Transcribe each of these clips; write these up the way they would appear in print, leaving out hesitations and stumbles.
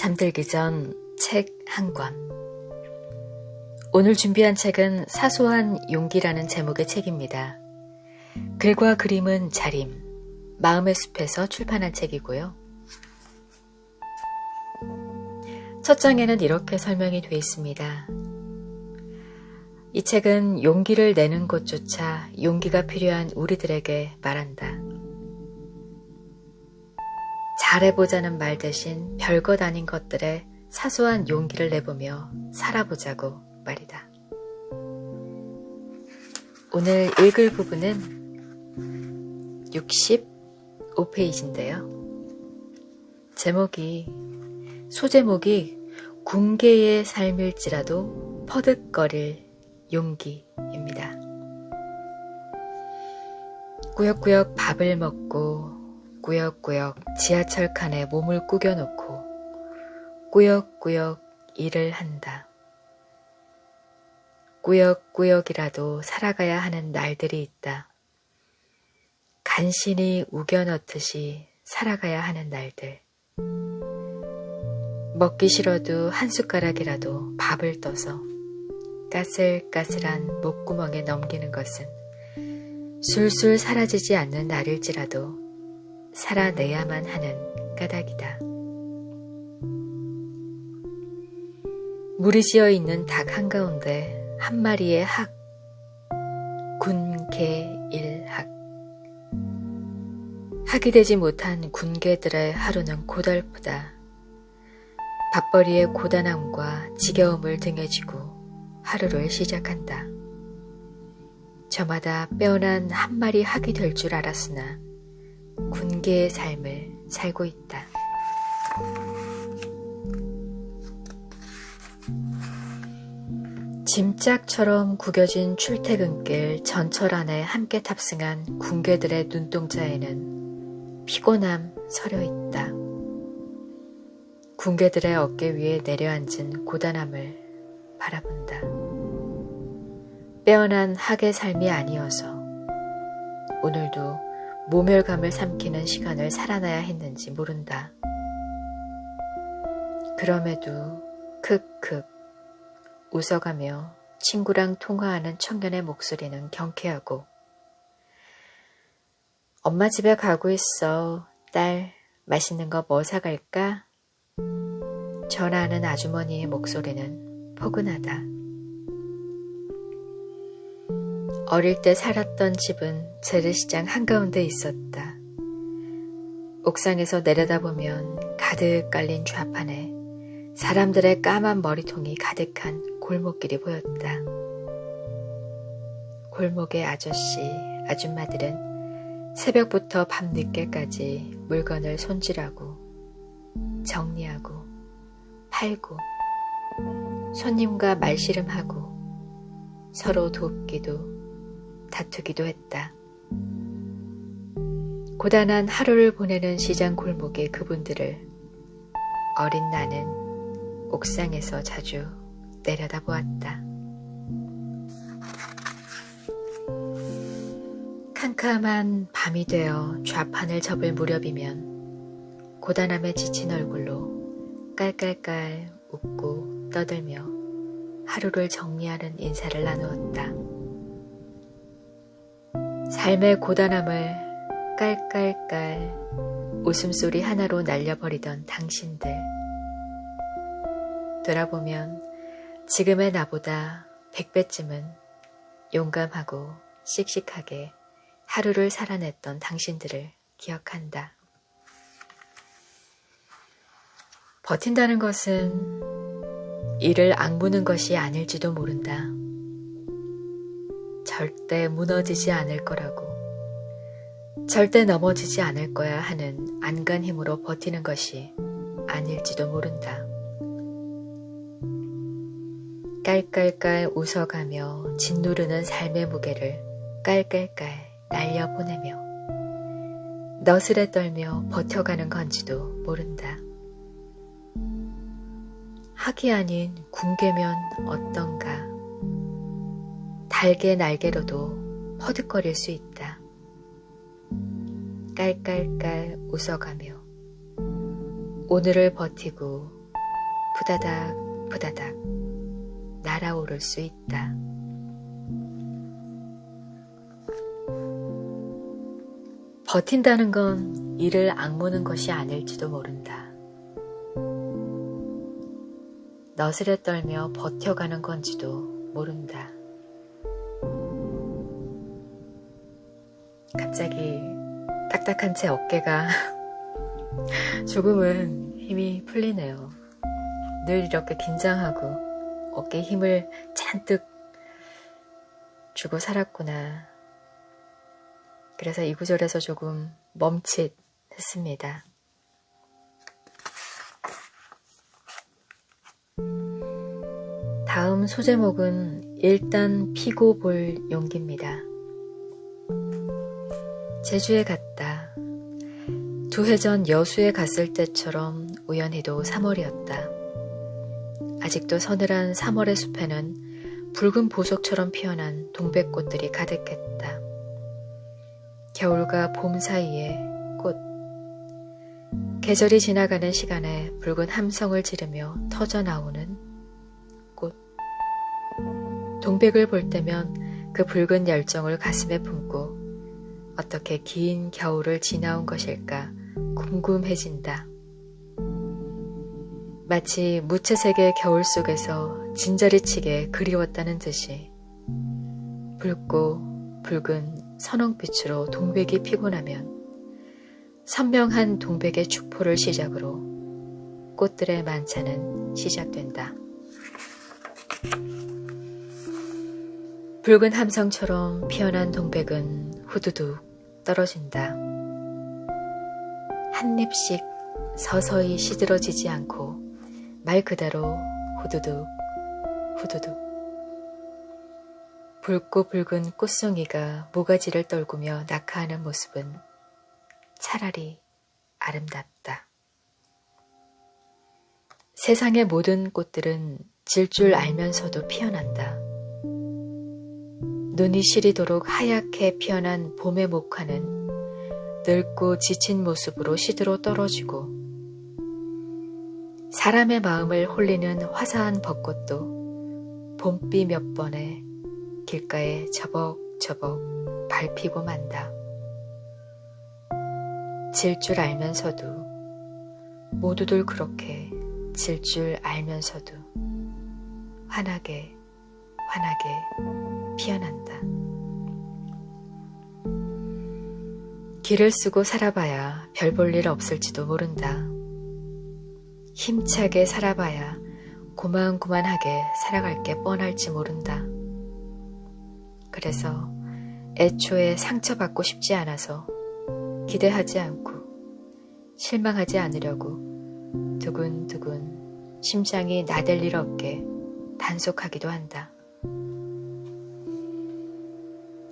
잠들기 전 책 한 권. 오늘 준비한 책은 사소한 용기라는 제목의 책입니다. 글과 그림은 자림, 마음의 숲에서 출판한 책이고요. 첫 장에는 이렇게 설명이 되어 있습니다. 이 책은 용기를 내는 것조차 용기가 필요한 우리들에게 말한다. 잘해보자는 말 대신 별것 아닌 것들에 사소한 용기를 내보며 살아보자고 말이다. 오늘 읽을 부분은 65페이지인데요. 소제목이 궁계의 삶일지라도 퍼득거릴 용기입니다. 꾸역꾸역 밥을 먹고 꾸역꾸역 지하철 칸에 몸을 구겨놓고 꾸역꾸역 일을 한다. 꾸역꾸역이라도 살아가야 하는 날들이 있다. 간신히 우겨넣듯이 살아가야 하는 날들. 먹기 싫어도 한 숟가락이라도 밥을 떠서 까슬까슬한 목구멍에 넘기는 것은 술술 사라지지 않는 날일지라도 살아내야만 하는 까닭이다. 물이 지어 있는 닭 한가운데 한 마리의 학, 군개일학. 학이 되지 못한 군개들의 하루는 고달프다. 밥벌이의 고단함과 지겨움을 등에 지고 하루를 시작한다. 저마다 빼어난 한 마리 학이 될 줄 알았으나 군개의 삶을 살고 있다. 짐짝처럼 구겨진 출퇴근길 전철 안에 함께 탑승한 군개들의 눈동자에는 피곤함 서려 있다. 군개들의 어깨 위에 내려앉은 고단함을 바라본다. 빼어난 학의 삶이 아니어서 오늘도 모멸감을 삼키는 시간을 살아나야 했는지 모른다. 그럼에도 크크 웃어가며 친구랑 통화하는 청년의 목소리는 경쾌하고 엄마 집에 가고 있어. 딸, 맛있는 거 뭐 사갈까? 전화하는 아주머니의 목소리는 포근하다. 어릴 때 살았던 집은 재래시장 한가운데 있었다. 옥상에서 내려다보면 가득 깔린 좌판에 사람들의 까만 머리통이 가득한 골목길이 보였다. 골목의 아저씨, 아줌마들은 새벽부터 밤늦게까지 물건을 손질하고 정리하고 팔고 손님과 말씨름하고 서로 돕기도 다투기도 했다. 고단한 하루를 보내는 시장 골목의 그분들을 어린 나는 옥상에서 자주 내려다보았다. 캄캄한 밤이 되어 좌판을 접을 무렵이면 고단함에 지친 얼굴로 깔깔깔 웃고 떠들며 하루를 정리하는 인사를 나누었다. 삶의 고단함을 깔깔깔 웃음소리 하나로 날려버리던 당신들. 돌아보면 지금의 나보다 100배쯤은 용감하고 씩씩하게 하루를 살아냈던 당신들을 기억한다. 버틴다는 것은 이를 악무는 것이 아닐지도 모른다. 절대 무너지지 않을 거라고, 절대 넘어지지 않을 거야 하는 안간 힘으로 버티는 것이 아닐지도 모른다. 깔깔깔 웃어가며 짓누르는 삶의 무게를 깔깔깔 날려보내며 너스레 떨며 버텨가는 건지도 모른다. 학이 아닌 군개면 어떤가. 달개 날개로도 퍼득거릴 수 있다. 깔깔깔 웃어가며 오늘을 버티고 부다닥 부다닥 날아오를 수 있다. 버틴다는 건 이를 악무는 것이 아닐지도 모른다. 너스레 떨며 버텨가는 건지도 모른다. 갑자기 딱딱한 제 어깨가 조금은 힘이 풀리네요. 늘 이렇게 긴장하고 어깨에 힘을 잔뜩 주고 살았구나. 그래서 이 구절에서 조금 멈칫했습니다. 다음 소제목은 일단 피고 볼 용기입니다. 제주에 갔다. 2해 전 여수에 갔을 때처럼 우연히도 3월이었다. 아직도 서늘한 3월의 숲에는 붉은 보석처럼 피어난 동백꽃들이 가득했다. 겨울과 봄 사이에 꽃. 계절이 지나가는 시간에 붉은 함성을 지르며 터져나오는 꽃. 동백을 볼 때면 그 붉은 열정을 가슴에 품고 어떻게 긴 겨울을 지나온 것일까 궁금해진다. 마치 무채색의 겨울 속에서 진저리치게 그리웠다는 듯이 붉고 붉은 선홍빛으로 동백이 피고 나면 선명한 동백의 축포를 시작으로 꽃들의 만찬은 시작된다. 붉은 함성처럼 피어난 동백은 후두둑 떨어진다. 한 잎씩 서서히 시들어지지 않고 말 그대로 후두둑 후두둑. 붉고 붉은 꽃송이가 모가지를 떨구며 낙하하는 모습은 차라리 아름답다. 세상의 모든 꽃들은 질 줄 알면서도 피어난다. 눈이 시리도록 하얗게 피어난 봄의 목화는 늙고 지친 모습으로 시드로 떨어지고 사람의 마음을 홀리는 화사한 벚꽃도 봄비 몇 번에 길가에 저벅저벅 밟히고 만다. 질 줄 알면서도 모두들 그렇게 질 줄 알면서도 환하게 피어난다. 길을 쓰고 살아봐야 별 볼 일 없을지도 모른다. 힘차게 살아봐야 고만고만하게 살아갈 게 뻔할지 모른다. 그래서 애초에 상처받고 싶지 않아서 기대하지 않고 실망하지 않으려고 두근두근 심장이 나댈 일 없게 단속하기도 한다.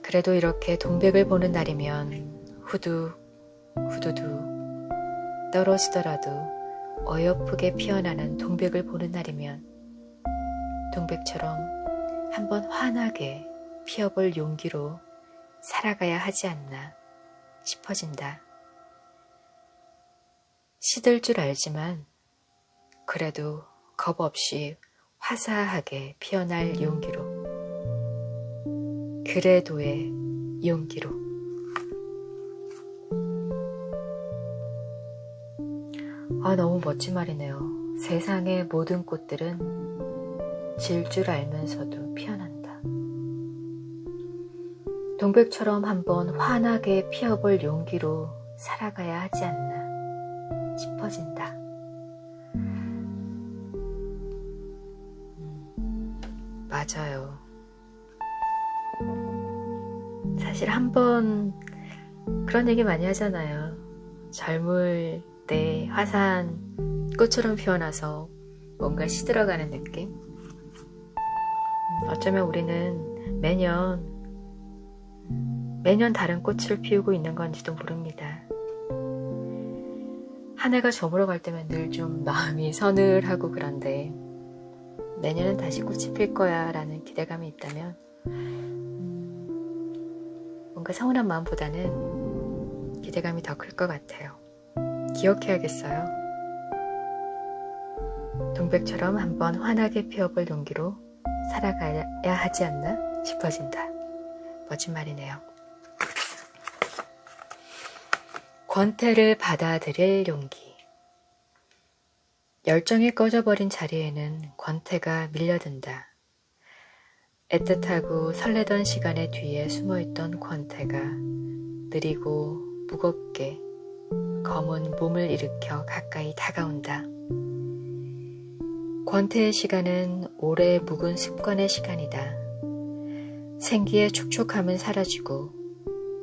그래도 이렇게 동백을 보는 날이면 후두둑 떨어지더라도 어여쁘게 피어나는 동백을 보는 날이면 동백처럼 한번 환하게 피어볼 용기로 살아가야 하지 않나 싶어진다. 시들 줄 알지만 그래도 겁 없이 화사하게 피어날 용기로, 그래도의 용기로. 너무 멋진 말이네요. 세상의 모든 꽃들은 질 줄 알면서도 피어난다. 동백처럼 한번 환하게 피어볼 용기로 살아가야 하지 않나 싶어진다. 맞아요. 사실 한번 그런 얘기 많이 하잖아요. 젊을 때 화사한 꽃처럼 피어나서 뭔가 시들어가는 느낌? 어쩌면 우리는 매년 다른 꽃을 피우고 있는 건지도 모릅니다. 한 해가 저물어 갈 때면 늘 좀 마음이 서늘하고 그런데 내년은 다시 꽃이 필 거야 라는 기대감이 있다면 뭔가 서운한 마음보다는 기대감이 더 클 것 같아요. 기억해야겠어요. 동백처럼 한번 환하게 피어볼 용기로 살아가야 하지 않나 싶어진다. 멋진 말이네요. 권태를 받아들일 용기. 열정이 꺼져버린 자리에는 권태가 밀려든다. 애틋하고 설레던 시간의 뒤에 숨어있던 권태가 느리고 무겁게 검은 몸을 일으켜 가까이 다가온다. 권태의 시간은 오래 묵은 습관의 시간이다. 생기의 촉촉함은 사라지고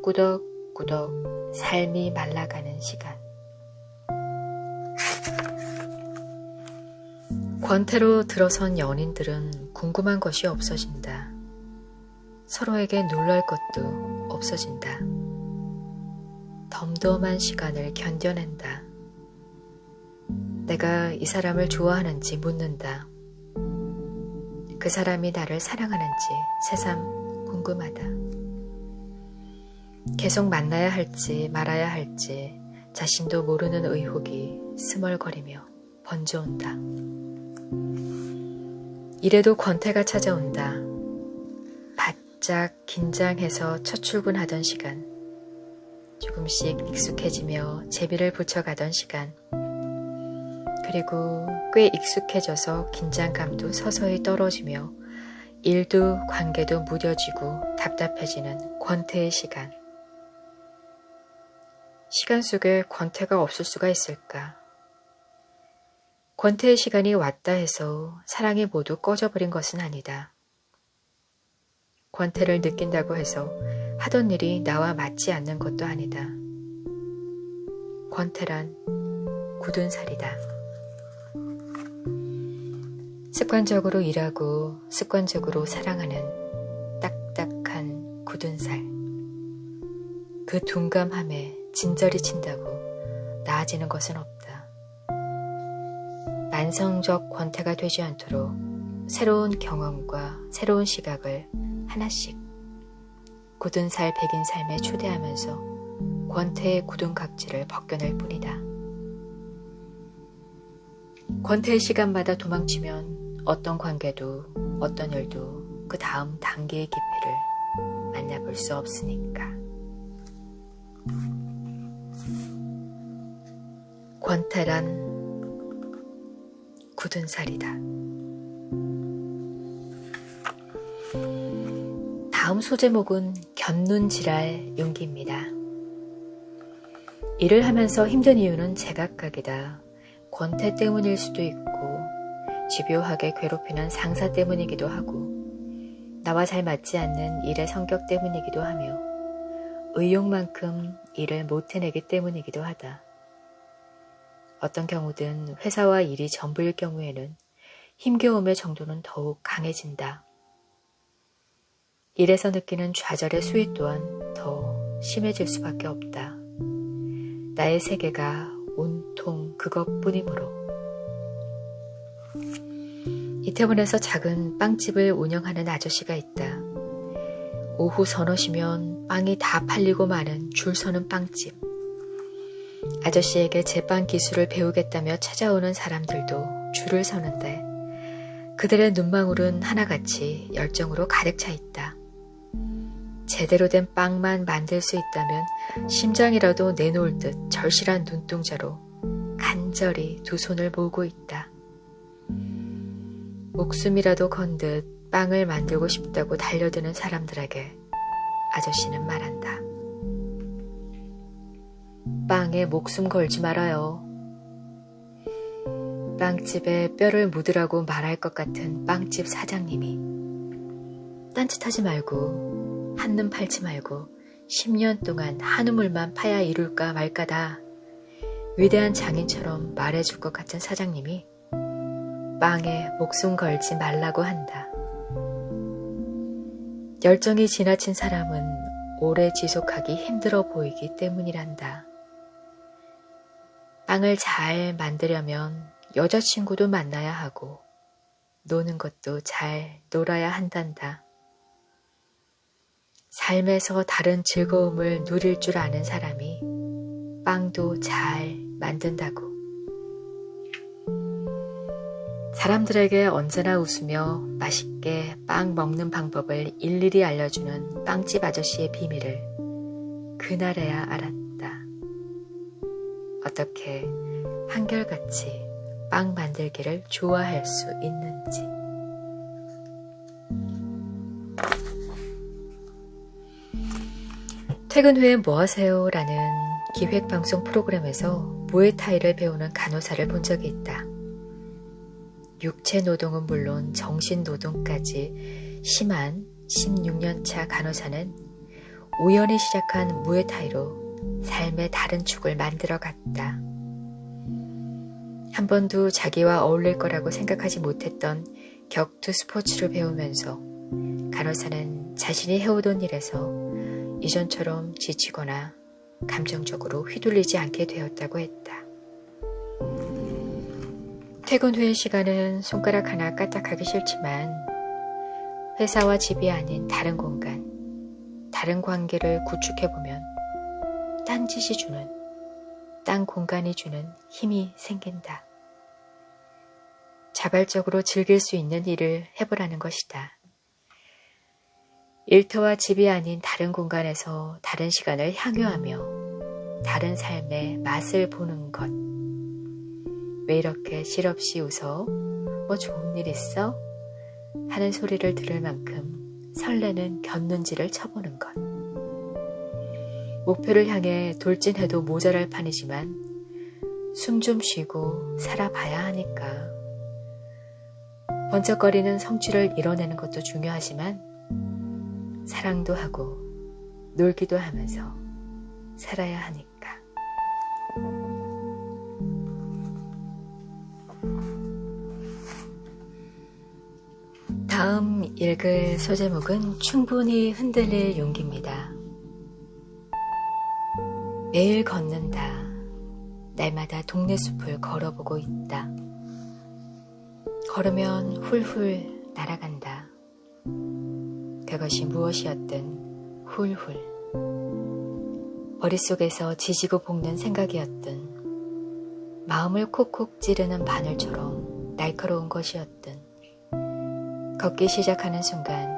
꾸덕꾸덕 삶이 말라가는 시간. 권태로 들어선 연인들은 궁금한 것이 없어진다. 서로에게 놀랄 것도 없어진다. 덤덤한 시간을 견뎌낸다. 내가 이 사람을 좋아하는지 묻는다. 그 사람이 나를 사랑하는지 새삼 궁금하다. 계속 만나야 할지 말아야 할지 자신도 모르는 의혹이 스멀거리며 번져온다. 이래도 권태가 찾아온다. 바짝 긴장해서 첫 출근하던 시간, 조금씩 익숙해지며 제비를 붙여가던 시간, 그리고 꽤 익숙해져서 긴장감도 서서히 떨어지며 일도 관계도 무뎌지고 답답해지는 권태의 시간. 시간 속에 권태가 없을 수가 있을까? 권태의 시간이 왔다 해서 사랑이 모두 꺼져버린 것은 아니다. 권태를 느낀다고 해서 하던 일이 나와 맞지 않는 것도 아니다. 권태란 굳은 살이다. 습관적으로 일하고 습관적으로 사랑하는 딱딱한 굳은 살. 그 둔감함에 진저리 친다고 나아지는 것은 없다. 만성적 권태가 되지 않도록 새로운 경험과 새로운 시각을 하나씩 굳은 살 백인 삶에 초대하면서 권태의 굳은 각질을 벗겨낼 뿐이다. 권태의 시간마다 도망치면 어떤 관계도 어떤 일도 그 다음 단계의 깊이를 만나볼 수 없으니까. 권태란 굳은 살이다. 다음 소제목은 견눈 지랄 용기입니다. 일을 하면서 힘든 이유는 제각각이다. 권태 때문일 수도 있고 집요하게 괴롭히는 상사 때문이기도 하고 나와 잘 맞지 않는 일의 성격 때문이기도 하며 의욕만큼 일을 못 해내기 때문이기도 하다. 어떤 경우든 회사와 일이 전부일 경우에는 힘겨움의 정도는 더욱 강해진다. 일에서 느끼는 좌절의 수위 또한 더 심해질 수밖에 없다. 나의 세계가 온통 그것뿐이므로. 이태원에서 작은 빵집을 운영하는 아저씨가 있다. 오후 서너 시면 빵이 다 팔리고 마는 줄 서는 빵집. 아저씨에게 제빵 기술을 배우겠다며 찾아오는 사람들도 줄을 서는데 그들의 눈망울은 하나같이 열정으로 가득 차 있다. 제대로 된 빵만 만들 수 있다면 심장이라도 내놓을 듯 절실한 눈동자로 간절히 두 손을 모으고 있다. 목숨이라도 건 듯 빵을 만들고 싶다고 달려드는 사람들에게 아저씨는 말한다. 빵에 목숨 걸지 말아요. 빵집에 뼈를 묻으라고 말할 것 같은 빵집 사장님이 딴짓하지 말고 한눈 팔지 말고 10년 동안 한우물만 파야 이룰까 말까다 위대한 장인처럼 말해줄 것 같은 사장님이 빵에 목숨 걸지 말라고 한다. 열정이 지나친 사람은 오래 지속하기 힘들어 보이기 때문이란다. 빵을 잘 만들려면 여자친구도 만나야 하고 노는 것도 잘 놀아야 한단다. 삶에서 다른 즐거움을 누릴 줄 아는 사람이 빵도 잘 만든다고. 사람들에게 언제나 웃으며 맛있게 빵 먹는 방법을 일일이 알려주는 빵집 아저씨의 비밀을 그날에야 알았다. 어떻게 한결같이 빵 만들기를 좋아할 수 있는지. 퇴근 후에 뭐 하세요? 라는 기획방송 프로그램에서 무에타이를 배우는 간호사를 본 적이 있다. 육체 노동은 물론 정신 노동까지 심한 16년차 간호사는 우연히 시작한 무에타이로 삶의 다른 축을 만들어 갔다. 한 번도 자기와 어울릴 거라고 생각하지 못했던 격투 스포츠를 배우면서 간호사는 자신이 해오던 일에서 이전처럼 지치거나 감정적으로 휘둘리지 않게 되었다고 했다. 퇴근 후의 시간은 손가락 하나 까딱하기 싫지만 회사와 집이 아닌 다른 공간, 다른 관계를 구축해보면 딴짓이 주는, 딴 공간이 주는 힘이 생긴다. 자발적으로 즐길 수 있는 일을 해보라는 것이다. 일터와 집이 아닌 다른 공간에서 다른 시간을 향유하며 다른 삶의 맛을 보는 것. 왜 이렇게 실없이 웃어? 뭐 좋은 일 있어? 하는 소리를 들을 만큼 설레는 곁눈질을 쳐보는 것. 목표를 향해 돌진해도 모자랄 판이지만 숨 좀 쉬고 살아봐야 하니까. 번쩍거리는 성취를 이뤄내는 것도 중요하지만 사랑도 하고 놀기도 하면서 살아야 하니까. 다음 읽을 소제목은 충분히 흔들릴 용기입니다. 매일 걷는다. 날마다 동네 숲을 걸어보고 있다. 걸으면 훌훌 날아간다. 그것이 무엇이었든 훌훌. 머릿속에서 지지고 볶는 생각이었든 마음을 콕콕 찌르는 바늘처럼 날카로운 것이었든 걷기 시작하는 순간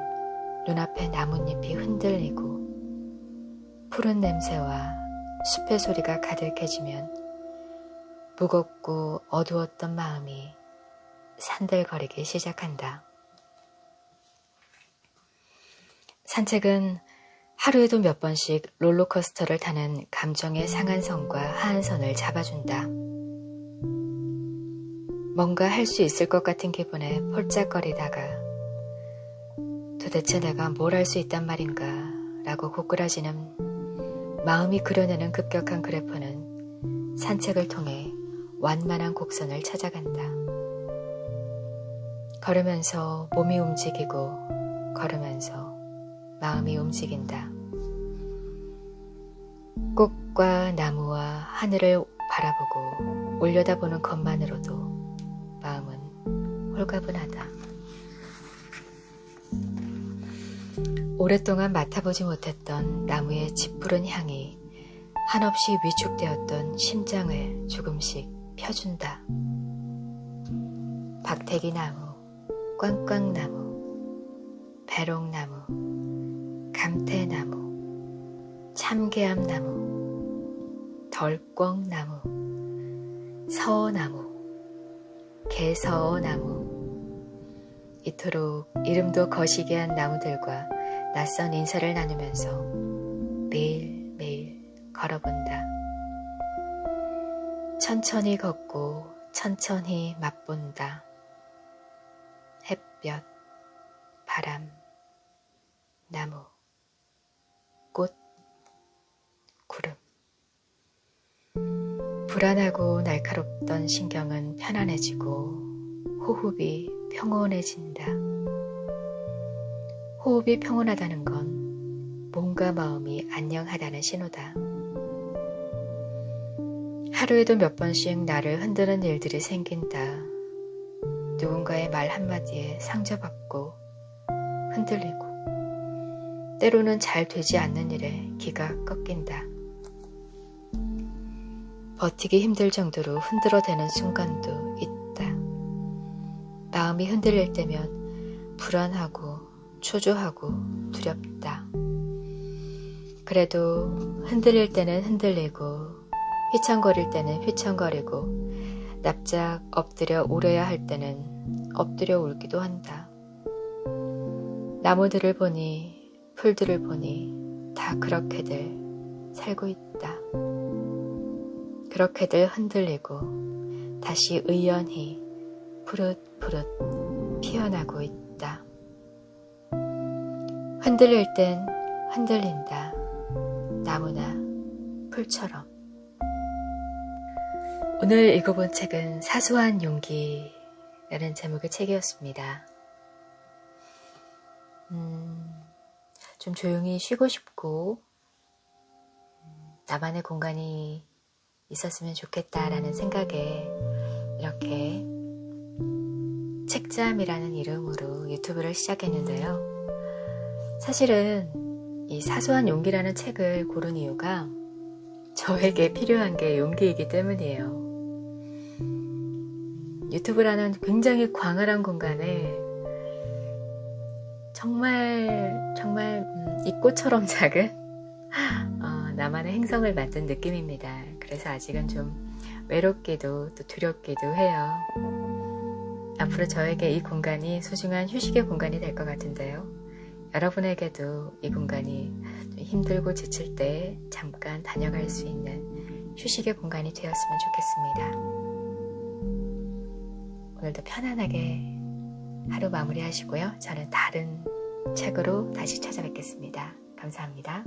눈앞에 나뭇잎이 흔들리고 푸른 냄새와 숲의 소리가 가득해지면 무겁고 어두웠던 마음이 산들거리기 시작한다. 산책은 하루에도 몇 번씩 롤러코스터를 타는 감정의 상한선과 하한선을 잡아준다. 뭔가 할 수 있을 것 같은 기분에 폴짝거리다가 도대체 내가 뭘 할 수 있단 말인가 라고 고꾸라지는 마음이 그려내는 급격한 그래프는 산책을 통해 완만한 곡선을 찾아간다. 걸으면서 몸이 움직이고 걸으면서 마음이 움직인다. 꽃과 나무와 하늘을 바라보고 올려다보는 것만으로도 마음은 홀가분하다. 오랫동안 맡아보지 못했던 나무의 짙푸른 향이 한없이 위축되었던 심장을 조금씩 펴준다. 박태기나무, 꽝꽝나무, 배롱나무, 감태나무, 참개암나무, 덜꿩나무, 서어나무, 개서어나무. 이토록 이름도 거시기한 나무들과 낯선 인사를 나누면서 매일매일 걸어본다. 천천히 걷고 천천히 맛본다. 햇볕, 바람, 나무, 꽃, 구름. 불안하고 날카롭던 신경은 편안해지고 호흡이 평온해진다. 호흡이 평온하다는 건 몸과 마음이 안녕하다는 신호다. 하루에도 몇 번씩 나를 흔드는 일들이 생긴다. 누군가의 말 한마디에 상처받고 흔들리고 때로는 잘 되지 않는 일에 기가 꺾인다. 버티기 힘들 정도로 흔들어대는 순간도 있다. 마음이 흔들릴 때면 불안하고 초조하고 두렵다. 그래도 흔들릴 때는 흔들리고 휘청거릴 때는 휘청거리고 납작 엎드려 울어야 할 때는 엎드려 울기도 한다. 나무들을 보니 풀들을 보니 다 그렇게들 살고 있다. 그렇게들 흔들리고 다시 의연히 푸릇푸릇 피어나고 있다. 흔들릴 땐 흔들린다. 나무나 풀처럼. 오늘 읽어본 책은 사소한 용기라는 제목의 책이었습니다. 좀 조용히 쉬고 싶고 나만의 공간이 있었으면 좋겠다라는 생각에 이렇게 책잠이라는 이름으로 유튜브를 시작했는데요. 사실은 이 사소한 용기라는 책을 고른 이유가 저에게 필요한 게 용기이기 때문이에요. 유튜브라는 굉장히 광활한 공간에 정말 이 꽃처럼 작은 나만의 행성을 만든 느낌입니다. 그래서 아직은 좀 외롭기도 또 두렵기도 해요. 앞으로 저에게 이 공간이 소중한 휴식의 공간이 될 것 같은데요. 여러분에게도 이 공간이 좀 힘들고 지칠 때 잠깐 다녀갈 수 있는 휴식의 공간이 되었으면 좋겠습니다. 오늘도 편안하게 하루 마무리하시고요. 저는 다른 책으로 다시 찾아뵙겠습니다. 감사합니다.